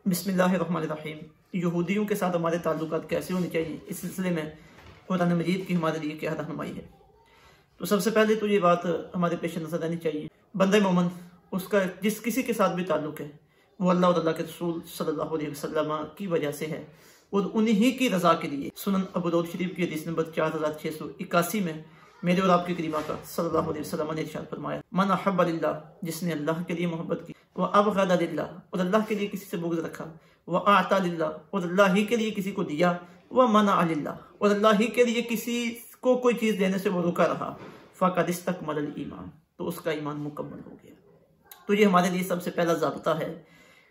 बिस्मिल्लाहिर्रहमानिर्रहीम। यहूदियों के साथ हमारे ताल्लुकात कैसे होने चाहिए, इस सिलसिले में कुरान मजीद की हमारे लिए क्या रहनुमाई है। तो सबसे पहले तो ये बात हमारे पेश नजर रहनी चाहिए, बंदे मोमन उसका जिस किसी के साथ भी ताल्लुक है वो अल्लाह और अल्लाह के रसूल सल्लल्लाहु अलैहि वसल्लम की वजह से है और उन्हीं की रजा के लिए। सुनन अबू दाऊद शरीफ की हदीस नंबर 4681 में मेरे और आपके करीमा का सल्लल्लाहु अलैहि वसल्लम ने इरशाद फरमाया, मन अहब्ब लिल्लाह, जिसने अल्लाह के लिए मोहब्बत की, व अबग़ज़ लिल्लाह, और अल्लाह के लिए किसी से बुग़्ज़ रखा, व आता लिल्लाह, और अल्लाह ही के लिए किसी को दिया, व मना लिल्लाह, और अल्लाह ही के लिए किसी को कोई चीज़ देने से वो रुका रहा, फ़क़द इस्तकमल ईमान, तो उसका ईमान मुकम्मल हो गया। तो ये हमारे लिए सबसे पहला ज़ाब्ता है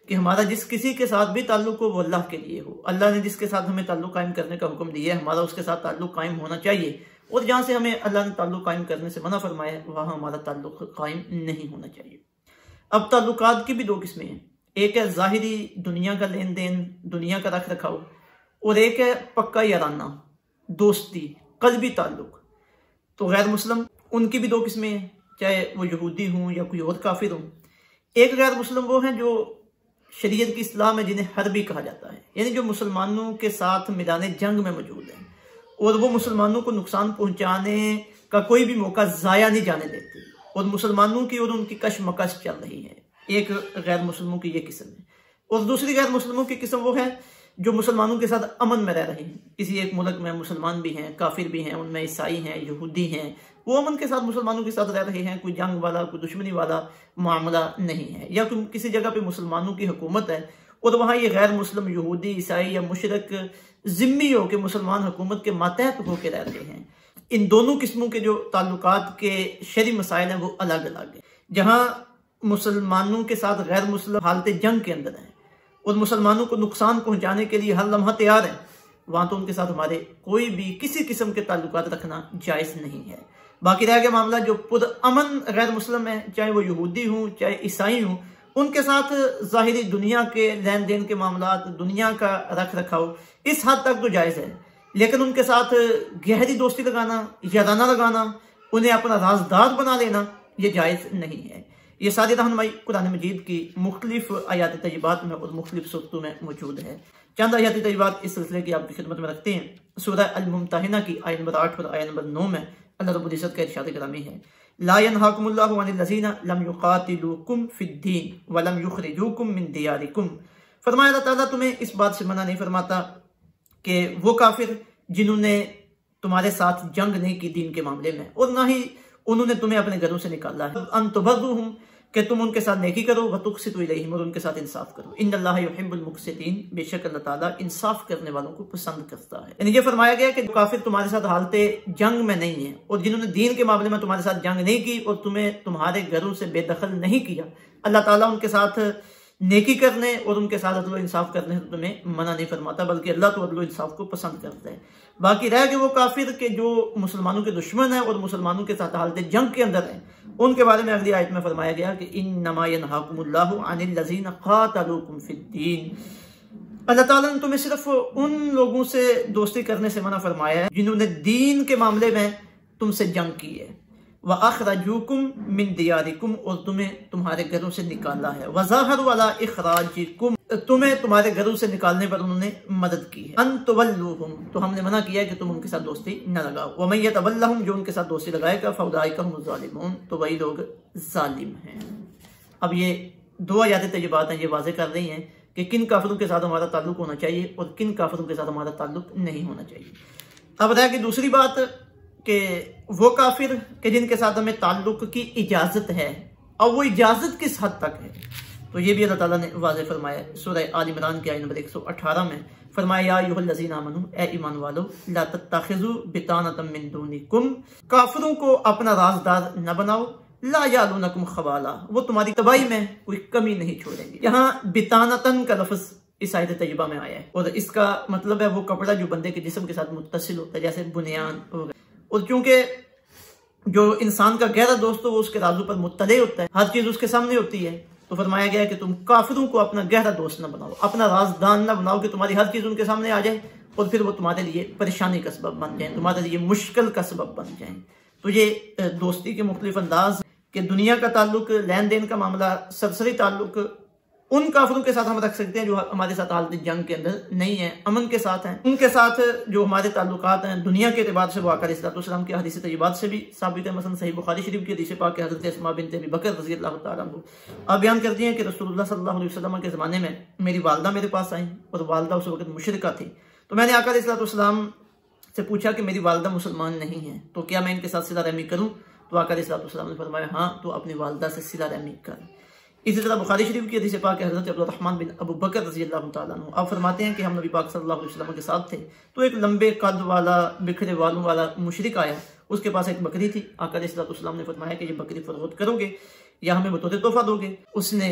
कि हमारा जिस किसी के साथ भी ताल्लुक हो वो अल्लाह के लिए हो। अल्लाह ने जिसके साथ हमें ताल्लुक कायम करने का हुक्म दिया है, हमारा उसके साथ ताल्लुक कायम होना चाहिए, और जहाँ से हमें अल्लाह ने ताल्लुक कायम करने से मना फरमाया है वहाँ हमारा ताल्लुक कायम नहीं होना चाहिए। अब ताल्लुकात की भी दो किस्में हैं, एक है ज़ाहिरी दुनिया का लेन देन, दुनिया का रख रखाव, और एक है पक्का याराना दोस्ती क़ल्बी ताल्लुक। तो गैर मुस्लिम उनकी भी दो किस्में हैं, चाहे वो यहूदी हों या कोई और काफिर हों। एक गैर मुस्लिम वो हैं जो शरीयत की इस्लाह में जिन्हें हर्बी कहा जाता है, यानी जो मुसलमानों के साथ मैदान जंग में मौजूद हैं और वो मुसलमानों को नुकसान पहुंचाने का कोई भी मौका ज़ाया नहीं जाने देते और मुसलमानों की और उनकी कशमकश चल रही है। एक गैर मुस्लिमों की ये किस्म है। और दूसरी गैर मुस्लिमों की किस्म वो है जो मुसलमानों के साथ अमन में रह रहे हैं। किसी एक मुल्क में मुसलमान भी हैं, काफिर भी हैं, उनमें ईसाई हैं, यहूदी हैं, वो अमन के साथ मुसलमानों के साथ रह रहे हैं, कोई जंग वाला कोई दुश्मनी वाला मामला नहीं है। या कोई किसी जगह पे मुसलमानों की हुकूमत है और वहाँ ये गैर मुस्लिम यहूदी ईसाई या मुशरिक जिम्मी हो के मुसलमान हुकूमत के मातहत होकर रह रहे हैं। इन दोनों किस्मों के जो ताल्लुकात के शरई मसाइल हैं वो अलग अलग है। जहाँ मुसलमानों के साथ गैर मुस्लिम हालत जंग के अंदर हैं और मुसलमानों को नुकसान पहुंचाने के लिए हर लम्हा तैयार है, वहां तो उनके साथ हमारे कोई भी किसी किस्म के ताल्लुकात रखना जायज़ नहीं है। बाकी रह गया मामला जो पुर अमन गैर मुस्लिम है, चाहे वो यहूदी हों चाहे ईसाई हों, उनके साथ ज़ाहिरी दुनिया के लेन देन के मामला, दुनिया का रख रखाव इस हद तक तो जायज़ है, लेकिन उनके साथ गहरी दोस्ती लगाना, याराना लगाना, उन्हें अपना राजदार बना लेना, ये जायज़ नहीं है। ये सारी रहनुमाई कुरान मजीद की मुख्तलिफ आयात तय्यबात में और मुख्तलिफ सूरतों में मौजूद है। चंद आयात तय्यबात इस सिलसिले की आपकी खिदमत में रखते हैं। सूरह अल-मुम्तहिना की आयत नंबर 8 और आयत नंबर 9 में अल्लाह रब्बुल इज़्ज़त का इरशाद गिरामी है, ला यनहाकुमुल्लाहु अनिल लज़ीना लम युक़ातिलूकुम फ़िद्दीन व लम युख़रिजूकुम मिन दियारिकुम। फरमाया अल्लाह ताला तुम्हें इस बात से मना नहीं फरमाता कि वो काफिर जिन्होंने तुम्हारे साथ जंग नहीं की दीन के मामले में और ना ही उन्होंने तुम्हें अपने घरों से निकाला है, अन तुबर्रुहुम कि तुम उनके साथ नेकी करो, व तुक़सितू इलैहिम और उनके साथ इंसाफ करो, इन्नल्लाह युहिब्बुल मुक़सितीन, बेशक अल्लाह ताला इंसाफ करने वालों को पसंद करता है। यानी ये फरमाया गया कि काफिर तुम्हारे साथ हालते जंग में नहीं है और जिन्होंने दीन के मामले में तुम्हारे साथ जंग नहीं की और तुम्हें तुम्हारे घरों से बेदखल नहीं किया, अल्लाह ताला उनके साथ नेकी करने और उनके साथ अदल इंसाफ करने से तुम्हें मना नहीं फरमाता, बल्कि अल्लाह तो अदल इंसाफ को पसंद करता है। बाकी रह गए वो काफिर के जो मुसलमानों के दुश्मन है और मुसलमानों के साथ हालत जंग के अंदर है, उनके बारे में अगली आयत में फरमाया गया कि इन्नमा यनहाकुमुल्लाहु अनिल लज़ीना क़ातलूकुम फ़िद्दीन, अल्लाह ताला ने तुम्हें सिर्फ उन लोगों से दोस्ती करने से मना फरमाया है जिन्होंने दीन के मामले में तुमसे जंग की है, व अख़रजूकुम मिन दियारिकुम और तुम्हें तुम्हारे घरों से निकाला है, व ज़ाहरू अला इख़राजिकुम तुम्हें तुम्हारे घरों से निकालने पर उन्होंने मदद की है, अन तुवल्लूहुम तो हमने मना किया कि तुम उनके साथ दोस्ती न लगाओ, व मन यतवल्लहुम जो उनके साथ दोस्ती लगाएगा फ़उलाइका हुमुज़ ज़ालिमून तो वही लोग जालिम हैं। अब ये दो आयात तय्यबात हैं, ये वाज़ेह कर रही हैं कि किन काफिरों के साथ हमारा ताल्लुक होना चाहिए और किन काफिरों के साथ हमारा ताल्लुक नहीं होना चाहिए। अब रह गई दूसरी बात कि वो काफिर के जिनके साथ हमें ताल्लुक की इजाजत है, और वो इजाजत किस हद तक है, तो ये भी अल्लाह ताला ने वाज़ेह फरमाया। सूरह आल इमरान की आयत नंबर 118 में फरमाया, या अय्युहल्लज़ीना आमनू, ए ईमान वालो, ला तत्तखिज़ू बितानतम मिन दूनिकुम, काफिरों को अपना राजदार न बनाओ, ला यालूनकुम खबाला, वो तुम्हारी तबाही में कोई कमी नहीं छोड़ेंगे। यहाँ बितानतन का लफ्ज़ इस आयत तय्यबा में आया है और इसका मतलब है वो कपड़ा जो बंदे के जिस्म के साथ मुत्तसिल होता है, जैसे बुनियान हो गया। और चूंकि जो इंसान का गहरा दोस्त हो वो उसके राजों पर मुत्तले होता है, हर चीज उसके सामने होती है, तो फरमाया गया कि तुम काफिरों को अपना गहरा दोस्त न बनाओ, अपना राजदान न बनाओ कि तुम्हारी हर चीज उनके सामने आ जाए और फिर वो तुम्हारे लिए परेशानी का सबब बन जाए, तुम्हारे लिए मुश्किल का सबब बन जाए। तो ये दोस्ती के मुख्तलिफ अंदाज कि दुनिया का ताल्लुक, लेन देन का मामला, सरसरी ताल्लुक उन काफिरों के साथ हम रख सकते हैं जो हमारे साथ हालत जंग के अंदर नहीं है, अमन के साथ हैं। उनके साथ जो हमारे ताल्लुकात हैं दुनिया के एतबार से वो आका अलैहिस्सलाम के हदीस तय्यबात से भी साबित है। मसलन सही बुखारी शरीफ की हदीस पाक हज़रत अस्मा बिन्त अबी बकर रज़ियल्लाहु ताला अन्हा बयान करती हैं कि रसूलुल्लाह सल्लल्लाहु अलैहि वसल्लम के ज़माने में मेरी वालदा मेरे पास आई और वालदा उस वक्त मुशरिका थी। तो मैंने आका अलैहिस्सलाम से पूछा कि मेरी वालदा मुसलमान नहीं है, तो क्या मैं इनके साथ सिला रहमी करूँ? तो आका अलैहिस्सलाम ने फरमाया हाँ, तो अपनी वालदा से सिला रहमी कर। इसी तरह बुखारी शरीफ की हदीस पाक हज़रत अब्दुर्रहमान बिन अबू बकर रज़ियल्लाहु ताला अन्हु आप फरमाते हैं कि हम नबी पाक सल्लल्लाहु अलैहि वसल्लम के साथ थे, तो एक लंबे कद वाला बिखरे बालों वाला मुशरिक आया, उसके पास एक बकरी थी। आका अलैहिस्सलाम ने फरमाया कि ये बकरी फरोख्त करोगे या हमें बतौर तोहफा दोगे? उसने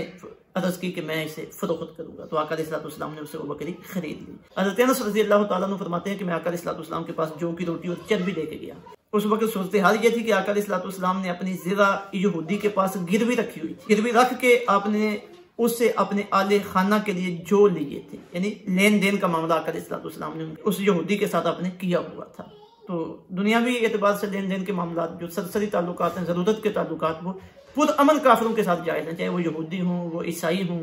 अर्ज की कि मैं इसे फरोख्त करूंगा। तो आका अलैहिस्सलाम ने उससे वो बकरी खरीद ली। हज़रत अनस रज़ियल्लाहु ताला अन्हु फरमाते हैं कि मैं आका अलैहिस्सलाम के पास जौ की रोटी और चर्बी लेके गया। उस वक्त सूरत हाल ये थी कि आका अलैहिस्सलाम ने अपनी ज़िरा यहूदी के पास गिरवी रखी हुई थी। गिरवी रख के आपने उससे अपने आले खाना के लिए जो लिए थे, यानी लेन देन का मामला आका अलैहिस्सलाम ने उस यहूदी के साथ आपने किया हुआ था। तो दुनियावी एतबार से लेन देन के मामला जो सरसरी ताल्लुकात हैं, ज़रूरत के ताल्लुकात, वो पुरअमन काफिरों के साथ जायज़ हैं, चाहे वो यहूदी हों, वो ईसाई हों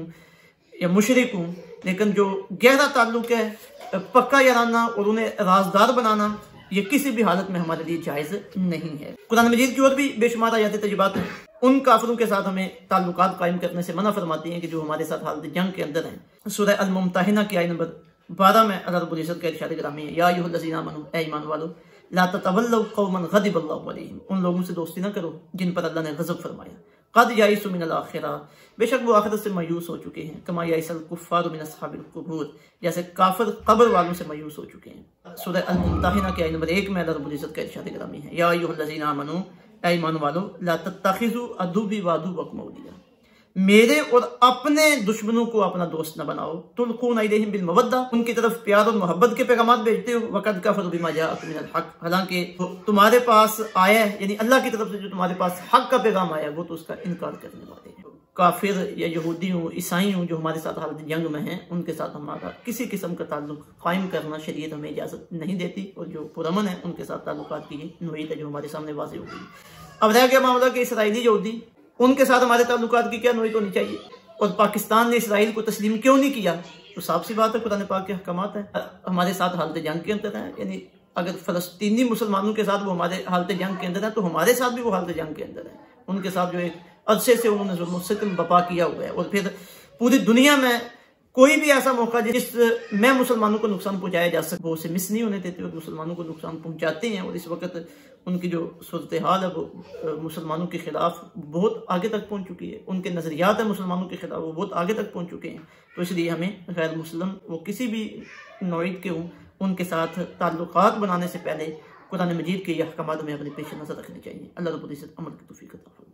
या मुशरिक हों। लेकिन जो गहरा ताल्लुक है, पक्का याराना और उन्हें राजदार बनाना, ये किसी भी हालत में हमारे लिए जायज़ नहीं है। कुरान मजीद की और भी बेशुमार आयत तय्यबात हैं, उन काफिरों के साथ हमें ताल्लुकात कायम करने से मना फरमाती हैं कि जो हमारे साथ हालत जंग के अंदर हैं। सूरह अल-मुम्तहिना की आयत नंबर 12 में अल्लाह रब्बुल इज़्ज़त का इरशाद गिरामी है, या अय्युहल्लज़ीना आमनू, ए ईमान वालो, ला ततवल्लव कौमन ग़ज़िबल्लाहु अलैहिम, उन लोगों से दोस्ती ना करो जिन पर अल्लाह ने गज़ब फरमाया। क़द याइसू मिनल आखिरा, बेशक वो आखिरत से मायूस हो चुके हैं। कमा याइसल कुफ़्फ़ारु मिन अस्हाबिल क़ुबूर, जैसे काफिर कब्र वालों से मायूस हो चुके हैं। सूरह अल-मुम्तहिना की आयत नंबर 1 में अल्लाह रब्बुल इज़्ज़त का इरशाद गिरामी है, या अय्युहल्लज़ीना आमनू, ऐ ईमान वालो, ला तत्तखिज़ू अदुव्वी व अदुव्वकुम औलिया, मेरे और अपने दुश्मनों को अपना दोस्त न बनाओ। तुल्कूना इलैहिम बिल मवद्दा, उनकी तरफ प्यार और मोहब्बत के पैगाम भेजते हो। वक़द कफ़रू बिमा जाअकुम मिनल हक़, हालांकि तुम्हारे पास आया है, यानी अल्लाह की तरफ से जो तुम्हारे पास हक का पैगाम आया, वो तो उसका इनकार करने वाले हैं। काफिर या यहूदी हूँ, ईसाई हूँ, जो हमारे साथ हालत जंग में हैं, उनके साथ हमारा किसी किस्म का ताल्लुक कायम करना शरीयत हमें इजाज़त नहीं देती। और जो पुरअमन है उनके साथ ताल्लुकात की नोयत है जो हमारे सामने वाज़ेह हो गई। अब रह गया मामला कि इसराइली यहूदी, उनके साथ हमारे ताल्लुकात की क्या नोयत होनी चाहिए, और पाकिस्तान ने इसराइल को तस्लीम क्यों नहीं किया? तो साफ सी बात है, कुरान पाक के अहकामात हैं, हमारे साथ हालत जंग के अंदर हैं। यानी अगर फ़लस्तीनी मुसलमानों के साथ वो हमारे हालत जंग के अंदर है, तो हमारे साथ भी वो हालत जंग के अंदर है। उनके साथ जो एक अरसे से उन्होंने जुल्म सितम बपा किया हुआ है, और फिर पूरी दुनिया में कोई भी ऐसा मौका जिसमें मुसलमानों को नुकसान पहुंचाया जा सके वो उसे मिस नहीं होने देते और मुसलमानों को नुकसान पहुंचाते हैं। और इस वक्त उनकी जो सूरत हाल है वो मुसलमानों के खिलाफ बहुत आगे तक पहुंच चुकी है। उनके नज़रियात है मुसलमानों के खिलाफ वो बहुत आगे तक पहुंच चुके हैं। तो इसलिए हमें गैर मुस्लिम वो किसी भी नौइयत के हों, उनके साथ ताल्लुकात बनाने से पहले कुरान मजीद के अहकामात में अपने पेश नज़र रखनी चाहिए। अल्लाह रब्बुल इज़्ज़त अमल की तौफीक अता फरमाए।